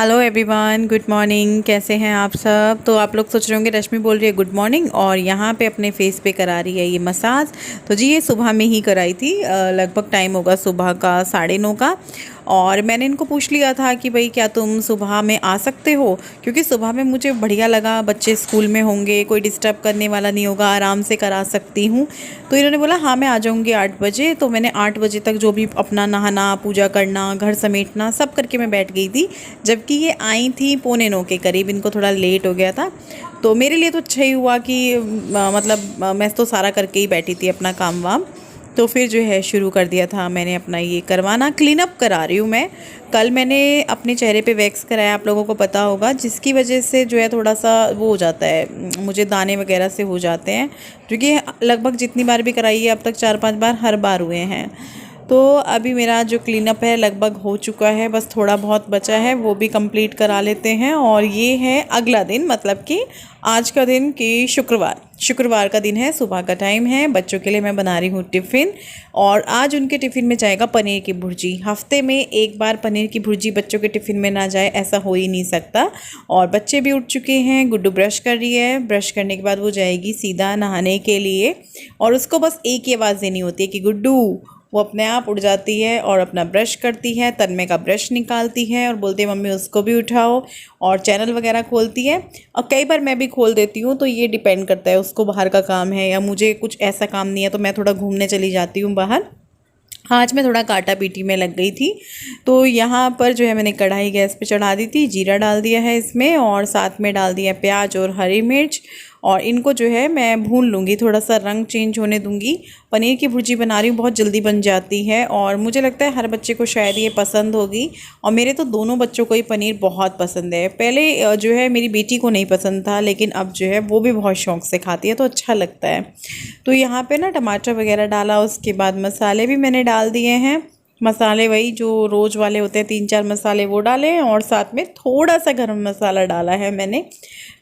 Hello everyone, good morning. कैसे हैं आप सब? तो आप लोग सोच रहे होंगे रश्मि बोल रही है गुड मॉर्निंग और यहाँ पे अपने फेस पे करा रही है ये मसाज। तो जी ये सुबह में ही कराई थी, लगभग टाइम होगा सुबह का 9:30 का। और मैंने इनको पूछ लिया था कि भाई क्या तुम सुबह में आ सकते हो, क्योंकि सुबह में मुझे बढ़िया लगा, बच्चे स्कूल में होंगे, कोई डिस्टर्ब करने वाला नहीं होगा, आराम से करा सकती हूँ। तो इन्होंने बोला हाँ मैं आ जाऊँगी 8 बजे। तो मैंने 8 बजे तक जो भी अपना नहाना, पूजा करना, घर समेटना सब करके मैं बैठ गई थी। जबकि ये आई थी 8:45 के करीब, इनको थोड़ा लेट हो गया था। तो मेरे लिए तो अच्छा ही हुआ कि मैं तो सारा करके ही बैठी थी अपना काम वाम। तो फिर जो है शुरू कर दिया था मैंने अपना ये करवाना। क्लीन अप करा रही हूँ मैं। कल मैंने अपने चेहरे पे वैक्स कराया, आप लोगों को पता होगा, जिसकी वजह से जो है थोड़ा सा वो हो जाता है, मुझे दाने वगैरह से हो जाते हैं, क्योंकि लगभग जितनी बार भी कराई है अब तक 4-5 बार हर बार हुए हैं। तो अभी मेरा जो क्लीनअप है लगभग हो चुका है, बस थोड़ा बहुत बचा है, वो भी कंप्लीट करा लेते हैं। और ये है अगला दिन, मतलब कि आज का दिन कि शुक्रवार का दिन है, सुबह का टाइम है। बच्चों के लिए मैं बना रही हूँ टिफ़िन, और आज उनके टिफ़िन में जाएगा पनीर की भुर्जी। हफ्ते में एक बार पनीर की भुर्जी बच्चों के टिफ़िन में ना जाए ऐसा हो ही नहीं सकता। और बच्चे भी उठ चुके हैं, गुड्डू ब्रश कर रही है, ब्रश करने के बाद वो जाएगी सीधा नहाने के लिए। और उसको बस एक ही आवाज़ देनी होती है कि गुड्डू। वो अपने आप उठ जाती है और अपना ब्रश करती है, तन्मय का ब्रश निकालती है और बोलती है मम्मी उसको भी उठाओ, और चैनल वगैरह खोलती है। और कई बार मैं भी खोल देती हूँ, तो ये डिपेंड करता है, उसको बाहर का काम है या मुझे कुछ ऐसा काम नहीं है तो मैं थोड़ा घूमने चली जाती हूँ बाहर। आज मैं थोड़ा काटा पीटी में लग गई थी। तो यहाँ पर जो है मैंने कढ़ाई गैस पे चढ़ा दी थी, जीरा डाल दिया है इसमें, और साथ में डाल दिया प्याज और हरी मिर्च। और इनको जो है मैं भून लूँगी, थोड़ा सा रंग चेंज होने दूँगी। पनीर की भुर्जी बना रही हूँ, बहुत जल्दी बन जाती है और मुझे लगता है हर बच्चे को शायद ये पसंद होगी। और मेरे तो दोनों बच्चों को ही पनीर बहुत पसंद है। पहले जो है मेरी बेटी को नहीं पसंद था, लेकिन अब जो है वो भी बहुत शौक़ से खाती है, तो अच्छा लगता है। तो यहाँ पे ना टमाटर वगैरह डाला, उसके बाद मसाले भी मैंने डाल दिए हैं। मसाले वही जो रोज़ वाले होते हैं, 3-4 मसाले वो डाले हैं, और साथ में थोड़ा सा गरम मसाला डाला है मैंने।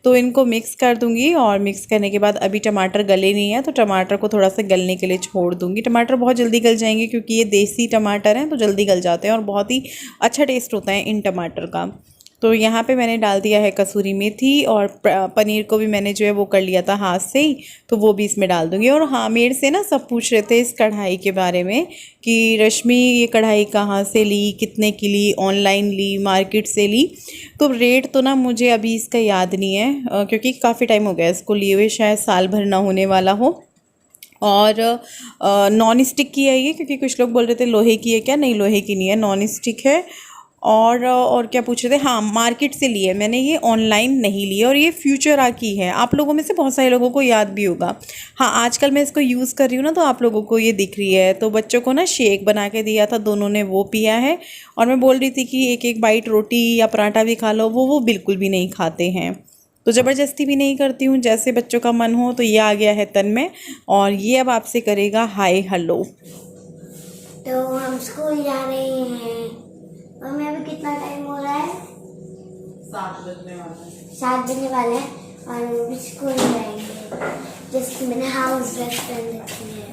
तो इनको मिक्स कर दूंगी, और मिक्स करने के बाद अभी टमाटर गले नहीं है तो टमाटर को थोड़ा सा गलने के लिए छोड़ दूंगी। टमाटर बहुत जल्दी गल जाएंगे क्योंकि ये देसी टमाटर हैं, तो जल्दी गल जाते हैं और बहुत ही अच्छा टेस्ट होता है इन टमाटर का। तो यहाँ पे मैंने डाल दिया है कसूरी मेथी, और पनीर को भी मैंने जो है वो कर लिया था हाथ से ही, तो वो भी इसमें डाल दूँगी। और हाँ, मेरे से ना सब पूछ रहे थे इस कढ़ाई के बारे में कि रश्मि ये कढ़ाई कहाँ से ली, कितने की ली, ऑनलाइन ली, मार्केट से ली। तो रेट तो ना मुझे अभी इसका याद नहीं है, क्योंकि काफ़ी टाइम हो गया इसको लिए हुए, शायद साल भर ना होने वाला हो। और नॉन स्टिक की है ये, क्योंकि कुछ लोग बोल रहे थे लोहे की है क्या, नहीं लोहे की नहीं है, नॉन स्टिक है। और क्या पूछ रहे थे, हाँ मार्केट से लिए मैंने, ये ऑनलाइन नहीं लिए। और ये फ्यूचरा की है, आप लोगों में से बहुत सारे लोगों को याद भी होगा। हाँ, आजकल मैं इसको यूज़ कर रही हूँ ना, तो आप लोगों को ये दिख रही है। तो बच्चों को ना शेक बना के दिया था, दोनों ने वो पिया है। और मैं बोल रही थी कि एक एक बाइट रोटी या पराठा भी खा लो, वो बिल्कुल भी नहीं खाते हैं। तो ज़बरदस्ती भी नहीं करती हूँ, जैसे बच्चों का मन हो। तो ये आ गया है तन्मय, और ये अब आपसे करेगा हाय हेलो। तो हम स्कूल जा रहे हैं, और मैं अभी कितना टाइम हो रहा है, 7 बजने वाला है। 7 बजने वाले हैं, और वो भी स्कूल जाएंगे, जिसकी मैंने हाउस ड्रेस पहन रखी है।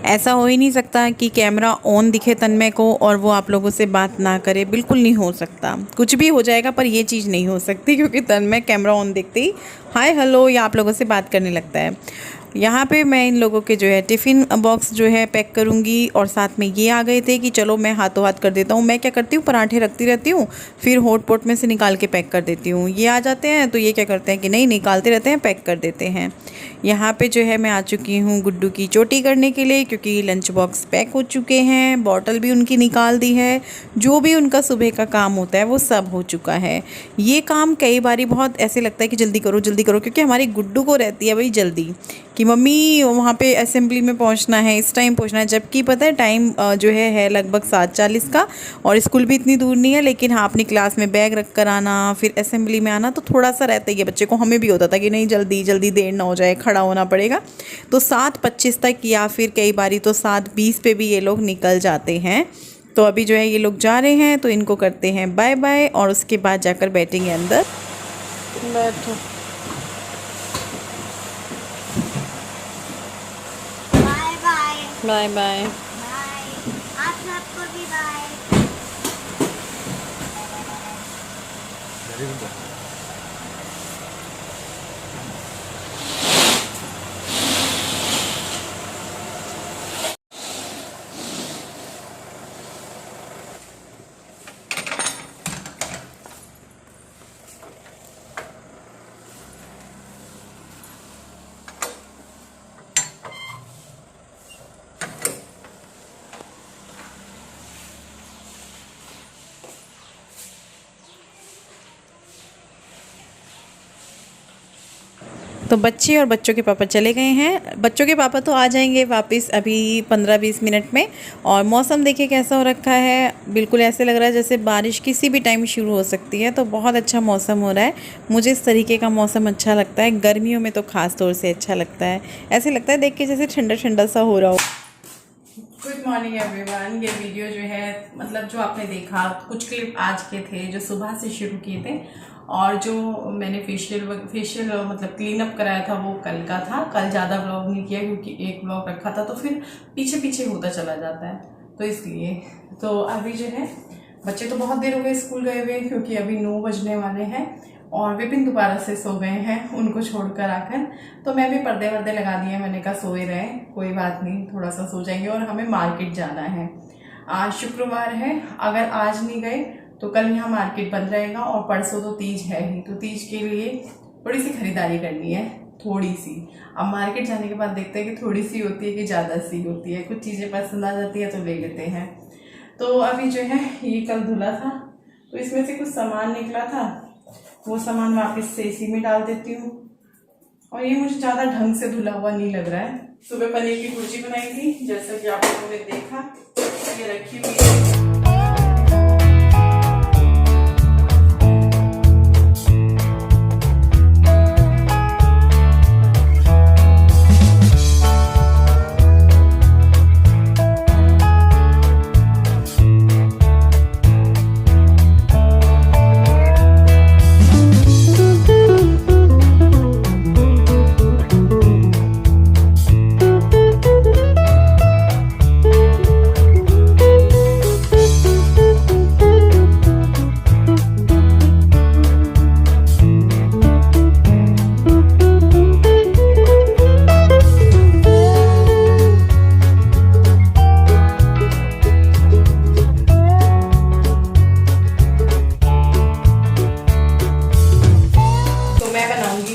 ऐसा हो ही नहीं सकता कि कैमरा ऑन दिखे तन्मय को और वो आप लोगों से बात ना करे, बिल्कुल नहीं हो सकता। कुछ भी हो जाएगा पर ये चीज़ नहीं हो सकती, क्योंकि तन्मय कैमरा ऑन देखते ही हाय हेलो या आप लोगों से बात करने लगता है। यहाँ पे मैं इन लोगों के जो है टिफ़िन बॉक्स जो है पैक करूँगी, और साथ में ये आ गए थे कि चलो मैं हाथों हाथ कर देता हूँ। मैं क्या करती हूँ, पराठे रखती रहती हूँ, फिर हॉट पॉट में से निकाल के पैक कर देती हूँ। ये आ जाते हैं तो ये क्या करते हैं कि नहीं, निकालते रहते हैं, पैक कर देते हैं। यहाँ पे जो है मैं आ चुकी हूँ गुड्डू की चोटी करने के लिए, क्योंकि लंच बॉक्स पैक हो चुके हैं, बॉटल भी उनकी निकाल दी है, जो भी उनका सुबह का काम होता है वो सब हो चुका है। ये काम कई बारी बहुत ऐसे लगता है कि जल्दी करो जल्दी करो, क्योंकि हमारी गुड्डू को रहती है भाई जल्दी कि मम्मी वहाँ पे असेंबली में पहुँचना है, इस टाइम पहुँचना है। जबकि पता है टाइम जो है लगभग 7:40 का, और स्कूल भी इतनी दूर नहीं है। लेकिन हाँ, अपनी क्लास में बैग रख कर आना, फिर असेंबली में आना, तो थोड़ा सा रहता ही है बच्चे को। हमें भी होता था कि नहीं जल्दी जल्दी देर ना हो जाए, खड़ा होना पड़ेगा। तो 7:25 तक, या फिर कई बारी तो 7:20 पे भी ये लोग निकल जाते हैं। तो अभी जो है ये लोग जा रहे हैं, तो इनको करते हैं बाय बाय, और उसके बाद जाकर बैठेंगे अंदर। बैठो। Bye bye bye bye. Bye. आप सबको भी तो बच्चे और बच्चों के पापा चले गए हैं। बच्चों के पापा तो आ जाएंगे वापस अभी 15-20 मिनट में। और मौसम देखिए कैसा हो रखा है, बिल्कुल ऐसे लग रहा है जैसे बारिश किसी भी टाइम शुरू हो सकती है। तो बहुत अच्छा मौसम हो रहा है। मुझे इस तरीके का मौसम अच्छा लगता है, गर्मियों में तो ख़ास तौर से अच्छा लगता है। ऐसे लगता है देख के जैसे ठंडा ठंडा सा हो रहा हो। Good morning everyone. ये वीडियो जो है मतलब जो आपने देखा कुछ क्लिप आज के थे जो सुबह से शुरू किए थे, और जो मैंने फेशियल मतलब क्लीन अप कराया था वो कल का था। कल ज़्यादा व्लॉग नहीं किया क्योंकि एक व्लॉग रखा था तो फिर पीछे पीछे होता चला जाता है, तो इसलिए। तो अभी जो है बच्चे तो बहुत देर हो गए स्कूल गए हुए क्योंकि अभी 9 बजने वाले हैं, और विपिन दोबारा से सो गए हैं उनको छोड़कर आकर। तो मैं भी पर्दे वर्दे लगा दिए, मैंने कहा सोए रहे, कोई बात नहीं, थोड़ा सा सो जाएंगे। और हमें मार्केट जाना है, आज शुक्रवार है, अगर आज नहीं गए तो कल यहाँ मार्केट बंद रहेगा, और परसों तो तीज है ही, तो तीज के लिए थोड़ी सी खरीदारी करनी है, थोड़ी सी। अब मार्केट जाने के बाद देखते हैं कि थोड़ी सी होती है कि ज़्यादा सी होती है, कुछ चीज़ें पसंद आ जाती है तो ले लेते हैं। तो अभी जो है ये कल धुला था तो इसमें से कुछ सामान निकला था, वो सामान वापस से इसी में डाल देती हूँ। और ये मुझे ज़्यादा ढंग से धुला हुआ नहीं लग रहा है। सुबह पनीर की भुर्जी बनाई थी, जैसा कि आप लोगों ने देखा, ये रखी हुई है।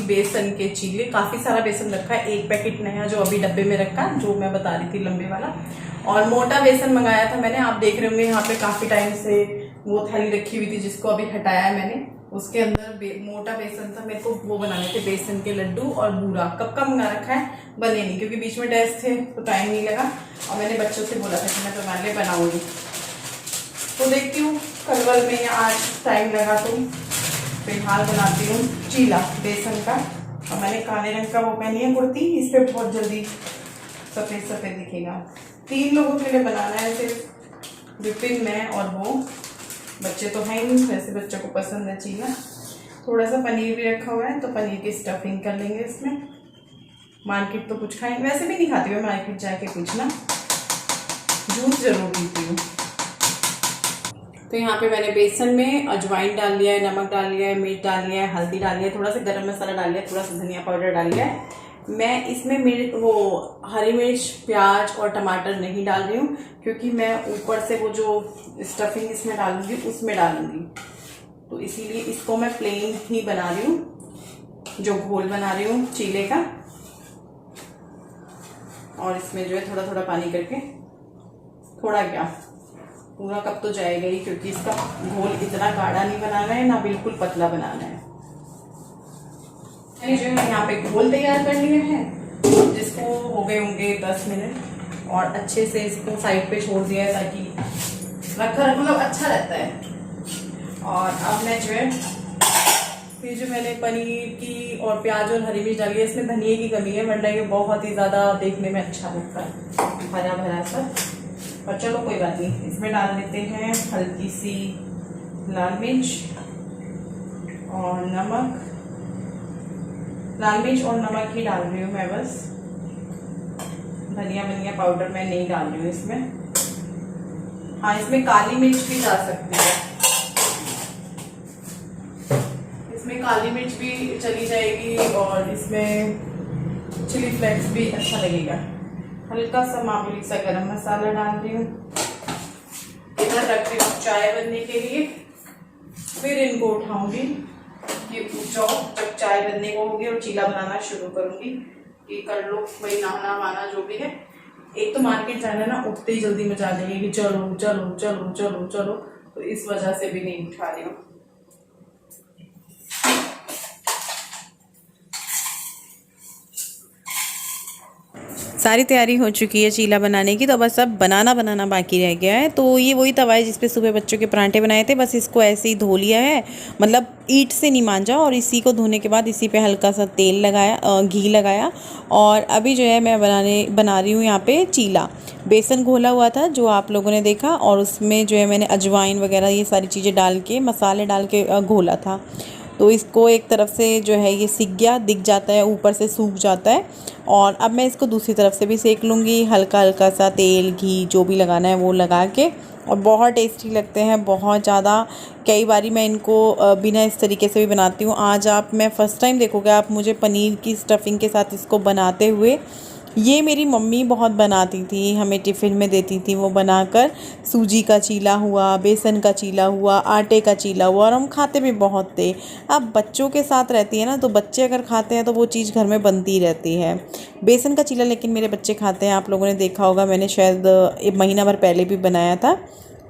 बेसन के चीले, काफ़ी सारा बेसन रखा है, एक पैकेट नया जो अभी डब्बे में रखा है, जो मैं बता रही थी लंबे वाला। और मोटा बेसन मंगाया था मैंने, आप देख रहे होंगे यहाँ पे काफ़ी टाइम से वो थैली रखी हुई थी जिसको अभी हटाया है मैंने। उसके अंदर मोटा बेसन था, मेरे को वो बनाने थे बेसन के लड्डू और बूरा। कब का मंगा रखा है, बने नहीं क्योंकि बीच में टेस्ट थे तो टाइम नहीं लगा, और मैंने बच्चों से बोला था कि मैं तुम्हारे लिए बनाऊंगी। तो देखती हूँ कल वल में या आज टाइम लगा तो फिलहाल बनाती हूँ चीला बेसन का। और मैंने काले रंग का वो पहनी है कुर्ती, इस पर बहुत जल्दी सफ़ेद सफ़ेद दिखेगा। 3 लोगों के लिए बनाना है, सिर्फ विपिन, मैं और वो, बच्चे तो हैं नहीं, वैसे बच्चों को पसंद है चीला। थोड़ा सा पनीर भी रखा हुआ है तो पनीर की स्टफिंग कर लेंगे इसमें। मार्केट तो कुछ खाएंगे, वैसे भी नहीं खाती मैं मार्केट जाके कुछ ना, जूस जरूर पीती हूँ। तो यहाँ पे मैंने बेसन में अजवाइन डाल लिया है, नमक डाल लिया है, मिर्च डाल लिया है, हल्दी डाल लिया है, थोड़ा सा गरम मसाला डाल लिया है, थोड़ा सा धनिया पाउडर डाल लिया है। मैं इसमें वो हरी मिर्च, प्याज और टमाटर नहीं डाल रही हूँ क्योंकि मैं ऊपर से वो जो स्टफिंग इसमें डालूंगी उसमें डालूंगी, तो इसीलिए इसको मैं प्लेन ही बना रही हूँ, जो घोल बना रही हूँ चीले का। और इसमें जो है थोड़ा थोड़ा पानी करके, थोड़ा क्या पूरा कप तो जाएगा ही, क्योंकि इसका घोल इतना गाढ़ा नहीं बनाना है ना बिल्कुल पतला बनाना है। जो है यहाँ पे घोल तैयार कर लिए हैं, जिसको हो गए होंगे 10 मिनट, और अच्छे से इसको साइड पे छोड़ दिया है ताकि रखा मतलब अच्छा रहता है। और अब मैं जो है फिर जो मैंने पनीर की और प्याज और हरी मिर्च डाली है, इसमें धनिए की कमी है वरना ये बहुत ही ज़्यादा देखने में अच्छा लगता है, भरा भरा सा। और चलो कोई बात नहीं, इसमें डाल देते हैं हल्की सी लाल मिर्च और नमक। लाल मिर्च और नमक ही डाल रही हूँ मैं बस, धनिया पाउडर मैं नहीं डाल रही हूँ इसमें। हाँ, इसमें काली मिर्च भी डाल सकती है। मिर्च भी चली जाएगी और इसमें चिली फ्लेक्स भी अच्छा लगेगा। हल्का सा मामूली सा गरम मसाला डाल रही हूँ। इधर रख रही हूँ चाय बनने के लिए। फिर इनको उठाऊंगी कि जाओ, जब चाय बनने को होगी और चीला बनाना शुरू करूंगी कि कर लो भाई, नहाना वाना जो भी है। एक तो मार्केट जाना ना, उठते ही जल्दी मचा देंगे कि चलो चलो चलो चलो चलो, तो इस वजह से भी नहीं उठा रही हूँ। सारी तैयारी हो चुकी है चीला बनाने की, तो बस अब बनाना बाकी रह गया है। तो ये वही तवा है जिस पे सुबह बच्चों के परांठे बनाए थे, बस इसको ऐसे ही धो लिया है, मतलब ईंट से नहीं मांजा। और इसी को धोने के बाद इसी पे हल्का सा तेल लगाया, घी लगाया। और अभी जो है मैं बना रही हूँ यहाँ पे चीला। बेसन घोला हुआ था जो आप लोगों ने देखा, और उसमें जो है मैंने अजवाइन वगैरह ये सारी चीज़ें डाल के, मसाले डाल के घोला था। तो इसको एक तरफ से जो है ये सिक गया, दिख जाता है, ऊपर से सूख जाता है। और अब मैं इसको दूसरी तरफ से भी सेक लूँगी, हल्का हल्का सा तेल घी जो भी लगाना है वो लगा के। और बहुत टेस्टी लगते हैं, बहुत ज़्यादा। कई बारी मैं इनको बिना इस तरीके से भी बनाती हूँ। आज मैं फ़र्स्ट टाइम देखोगे आप मुझे पनीर की स्टफिंग के साथ इसको बनाते हुए। ये मेरी मम्मी बहुत बनाती थी, हमें टिफ़िन में देती थी वो बनाकर। सूजी का चीला हुआ, बेसन का चीला हुआ, आटे का चीला हुआ, और हम खाते भी बहुत थे। अब बच्चों के साथ रहती है ना, तो बच्चे अगर खाते हैं तो वो चीज़ घर में बनती रहती है। बेसन का चीला लेकिन मेरे बच्चे खाते हैं, आप लोगों ने देखा होगा, मैंने शायद एक महीना भर पहले भी बनाया था।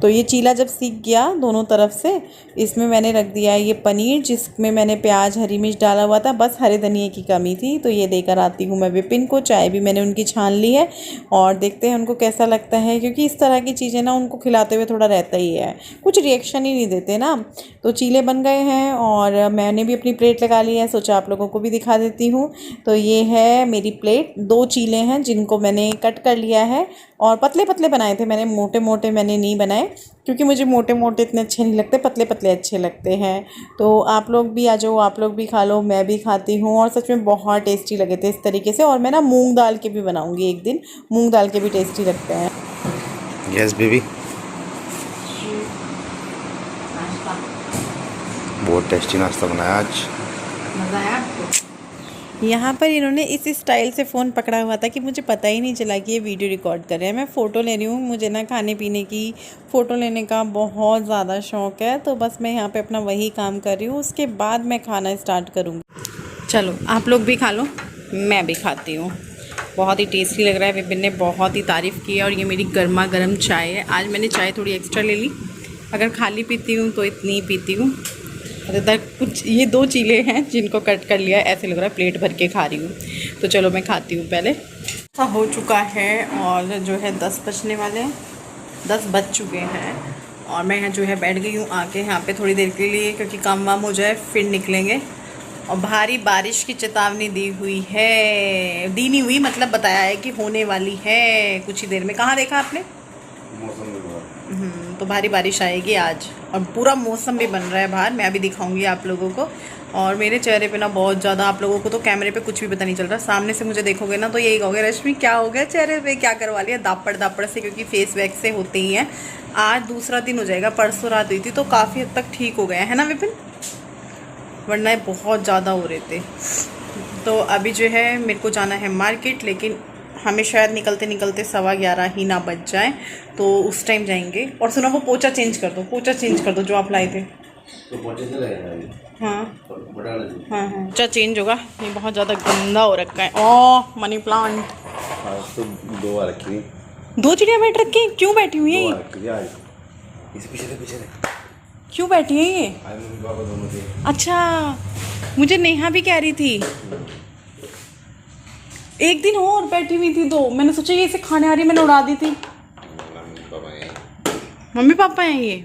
तो ये चीला जब सीख गया दोनों तरफ से, इसमें मैंने रख दिया है ये पनीर, जिसमें मैंने प्याज हरी मिर्च डाला हुआ था, बस हरे धनिए की कमी थी। तो ये देकर आती हूँ मैं विपिन को। चाय भी मैंने उनकी छान ली है, और देखते हैं उनको कैसा लगता है, क्योंकि इस तरह की चीज़ें ना उनको खिलाते हुए थोड़ा रहता ही है, कुछ रिएक्शन ही नहीं देते ना। तो चीले बन गए हैं और मैंने भी अपनी प्लेट लगा ली है, सोचा आप लोगों को भी दिखा देती हूँ। तो ये है मेरी प्लेट, 2 चीले हैं जिनको मैंने कट कर लिया है। और पतले पतले बनाए थे मैंने, मोटे मोटे मैंने नहीं बनाए, क्योंकि मुझे मोटे मोटे इतने अच्छे नहीं लगते, पतले पतले अच्छे लगते हैं। तो आप लोग भी आ जाओ, आप लोग भी खा लो, मैं भी खाती हूँ। और सच में बहुत टेस्टी लगे थे इस तरीके से। और मैं ना मूंग दाल के भी बनाऊँगी एक दिन, मूंग दाल के भी टेस्टी लगते हैं। यस बेबी, बहुत टेस्टी नाश्ता बनाया आज। मज़ा आया आपको? यहाँ पर इन्होंने इस स्टाइल से फ़ोन पकड़ा हुआ था कि मुझे पता ही नहीं चला कि ये वीडियो रिकॉर्ड कर रहे हैं। मैं फ़ोटो ले रही हूँ, मुझे ना खाने पीने की फ़ोटो लेने का बहुत ज़्यादा शौक़ है। तो बस मैं यहाँ पे अपना वही काम कर रही हूँ, उसके बाद मैं खाना स्टार्ट करूँगी। चलो आप लोग भी खा लो, मैं भी खाती हूँ। बहुत ही टेस्टी लग रहा है, विपिन ने बहुत ही तारीफ़ की है। और ये मेरी गर्मा गर्म चाय है। आज मैंने चाय थोड़ी एक्स्ट्रा ले ली, अगर खाली पीती हूँ तो इतनी ही पीती हूँ। इधर कुछ ये 2 चीले हैं जिनको कट कर लिया, ऐसे लग रहा है प्लेट भर के खा रही हूँ। तो चलो मैं खाती हूँ पहले। ऐसा हो चुका है और जो है 10 बजने वाले हैं, 10 बज चुके हैं। और मैं जो है बैठ गई हूँ आके यहाँ पे थोड़ी देर के लिए, क्योंकि काम वाम हो जाए फिर निकलेंगे। और भारी बारिश की चेतावनी दी हुई है, दी नहीं हुई मतलब बताया है कि होने वाली है कुछ ही देर में। कहाँ देखा आपने? मौसम तो भारी बारिश आएगी आज, और पूरा मौसम भी बन रहा है बाहर, मैं अभी दिखाऊंगी आप लोगों को। और मेरे चेहरे पे ना बहुत ज़्यादा, आप लोगों को तो कैमरे पे कुछ भी पता नहीं चल रहा, सामने से मुझे देखोगे ना तो यही कहोगे रश्मि क्या हो गया चेहरे पे, क्या करवा लिया दापड़ से, क्योंकि फेस वैक्स से होते ही हैं। आज दूसरा दिन हो जाएगा, परसों रात हुई थी तो काफ़ी हद तक ठीक हो गया है ना विपिन, वरना बहुत ज़्यादा हो रहे थे। तो अभी जो है मेरे को जाना है मार्केट, लेकिन हमें शायद निकलते निकलते 11:15 ही ना बज जाए, तो उस टाइम जाएंगे। और सुनो वो पोचा चेंज कर दो, पोचा चेंज कर दो जो आप लाए थे। तो पोचे से लगेगा। हाँ हाँ, पोचा चेंज होगा, ये बहुत ज़्यादा गंदा हो रखा है। ओह मनी प्लांट, तो 2 रखी, 2 चिड़िया बैठ रखी, क्यों बैठी हुई है ये? इसे पीछे क्यों बैठी है ये? दोनों थे। अच्छा, मुझे नेहा भी कह रही थी एक दिन और बैठी हुई थी, तो मैंने सोचा ये इसे खाने आ रही, मैंने उड़ा दी थी। मम्मी पापा हैं ये?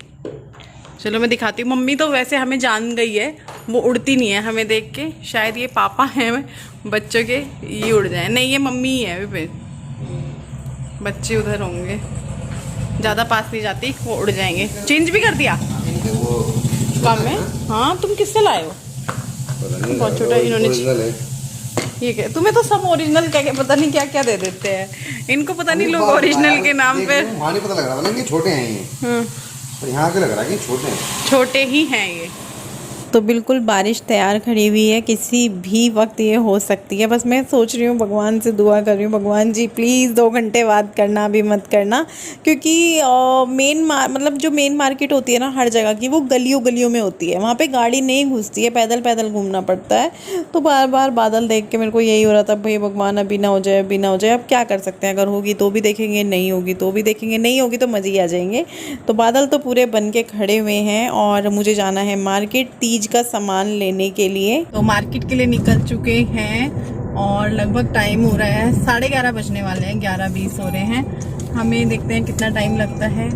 चलो मैं दिखाती हूँ। मम्मी तो वैसे हमें जान गई है, वो उड़ती नहीं है हमें देख के। शायद ये पापा हैं बच्चों के, ये उड़ जाए। नहीं ये मम्मी ही है विपिन, बच्चे उधर होंगे, ज़्यादा पास नहीं जाती, वो उड़ जाएंगे। चेंज भी कर दिया काम में? हाँ तुम किससे लाए हो? बहुत छोटा इन्होंने, ये क्या, तुम्हें तो सब ओरिजिनल कह के पता नहीं क्या क्या दे देते हैं इनको, पता नहीं लोग ओरिजिनल के नाम पे। वहाँ नहीं पता लग रहा था ना कि छोटे हैं ये, पर यहाँ के लग रहा है कि छोटे हैं। छोटे ही हैं ये, तो बिल्कुल बारिश तैयार खड़ी हुई है, किसी भी वक्त ये हो सकती है। बस मैं सोच रही हूँ, भगवान से दुआ कर रही हूँ, भगवान जी प्लीज़ 2 घंटे बाद करना, अभी मत करना, क्योंकि मतलब जो मेन मार्केट होती है ना हर जगह की, वो गलियों में होती है, वहाँ पे गाड़ी नहीं घुसती है, पैदल पैदल घूमना पड़ता है। तो बार बार बादल देख के मेरे को यही हो रहा था, भाई भगवान अभी ना हो जाए, अभी ना हो जाए। अब क्या कर सकते हैं, अगर होगी तो भी देखेंगे, नहीं होगी तो भी देखेंगे, नहीं होगी तो मज़े ही आ जाएंगे। तो बादल तो पूरे बन के खड़े हुए हैं और मुझे जाना है मार्केट तीज का सामान लेने के लिए। तो मार्केट के लिए निकल चुके हैं और लगभग टाइम हो रहा है 11:30 बजने वाले हैं, 11:20 हो रहे हैं। हमें देखते हैं कितना टाइम लगता है।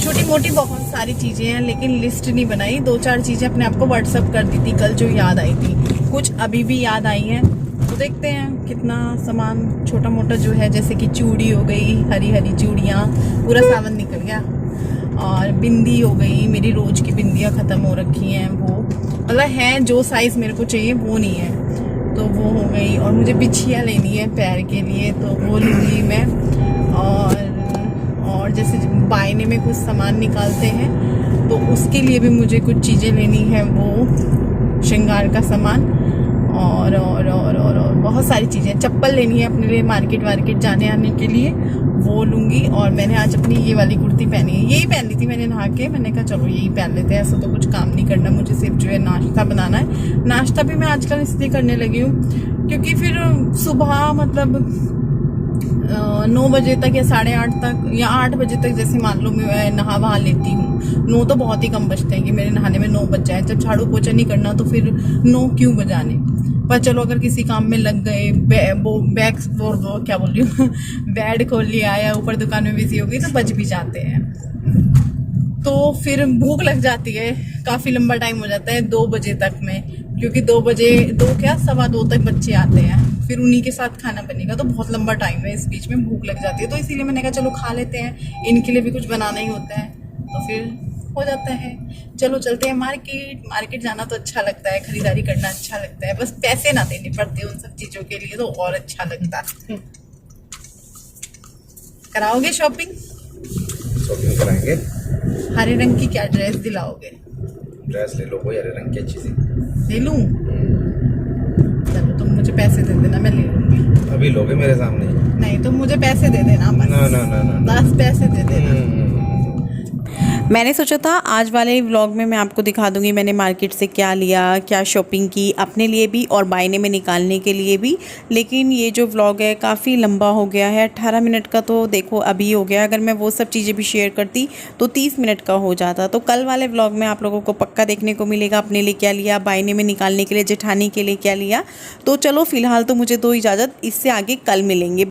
छोटी मोटी बहुत सारी चीज़ें हैं, लेकिन लिस्ट नहीं बनाई। 2-4 चीज़ें अपने आप को व्हाट्सअप कर दी थी कल, जो याद आई थी, कुछ अभी भी याद आई हैं। तो देखते हैं कितना सामान छोटा मोटा जो है, जैसे कि चूड़ी हो गई, हरी हरी चूड़ियाँ, पूरा सावन निकल गया। और बिंदी हो गई, मेरी रोज की बिंदियाँ ख़त्म हो रखी हैं, वो मतलब हैं जो साइज़ मेरे को चाहिए वो नहीं है, तो वो हो गई। और मुझे बिछिया लेनी है पैर के लिए, तो वो लूँगी मैं। और जैसे बायने में कुछ सामान निकालते हैं, तो उसके लिए भी मुझे कुछ चीज़ें लेनी है, वो श्रृंगार का सामान और बहुत सारी चीज़ें। चप्पल लेनी है अपने लिए मार्केट जाने आने के लिए, वो लूँगी। और मैंने आज अपनी ये वाली कुर्ती पहनी है, यही पहन ली थी मैंने नहा के। मैंने कहा चलो यही पहन लेते हैं, ऐसा तो कुछ काम नहीं करना मुझे, सिर्फ जो है नाश्ता बनाना है। नाश्ता भी मैं आजकल इसलिए करने लगी हूँ क्योंकि फिर सुबह मतलब 9 बजे तक या 8:30 तक या 8 बजे तक, जैसे मान लो मैं नहा वहा लेती हूँ। 9 तो बहुत ही कम बजते हैं कि मेरे नहाने में 9 बज जाए। जब झाड़ू पोछा नहीं करना तो फिर 9 क्यों बजाने। पर चलो अगर किसी काम में लग गए, वो क्या बोल रही हूँ बेड खोल लिया या ऊपर दुकान में बिजी हो गई, तो बज भी जाते हैं। तो फिर भूख लग जाती है, काफ़ी लंबा टाइम हो जाता है 2 बजे तक में, क्योंकि 2 बजे 2 तक बच्चे आते हैं, फिर उन्हीं के साथ खाना बनेगा, तो बहुत लंबा टाइम है, इस बीच में भूख लग जाती है। तो इसीलिए मैंने कहा चलो खा लेते हैं, इनके लिए भी कुछ बनाना ही होता है, तो फिर हो जाता है। चलो चलते हैं मार्केट जाना तो अच्छा लगता है, खरीदारी करना अच्छा लगता है, बस पैसे ना देने पड़ते उन सब चीज़ों के लिए, तो और अच्छा लगता है। कराओगे शॉपिंग कराएंगे। हरे रंग की क्या ड्रेस दिलाओगे? ड्रेस ले लो कोई हरे रंग की अच्छी सी। ले लूं? चलो तुम मुझे पैसे दे देना, मैं ले लूंगी। अभी लोगे मेरे सामने? नहीं, तुम मुझे पैसे दे देना बस। ना। बस पैसे दे देना। मैंने सोचा था आज वाले व्लॉग में मैं आपको दिखा दूंगी मैंने मार्केट से क्या लिया, क्या शॉपिंग की अपने लिए भी और बायने में निकालने के लिए भी, लेकिन ये जो व्लॉग है काफ़ी लंबा हो गया है। 18 मिनट का तो देखो अभी हो गया, अगर मैं वो सब चीज़ें भी शेयर करती तो 30 मिनट का हो जाता। तो कल वाले व्लॉग में आप लोगों को पक्का देखने को मिलेगा अपने लिए क्या लिया, बायने में निकालने के लिए, जेठानी के लिए क्या लिया। तो चलो फ़िलहाल तो मुझे दो इजाज़त, इससे आगे कल मिलेंगे।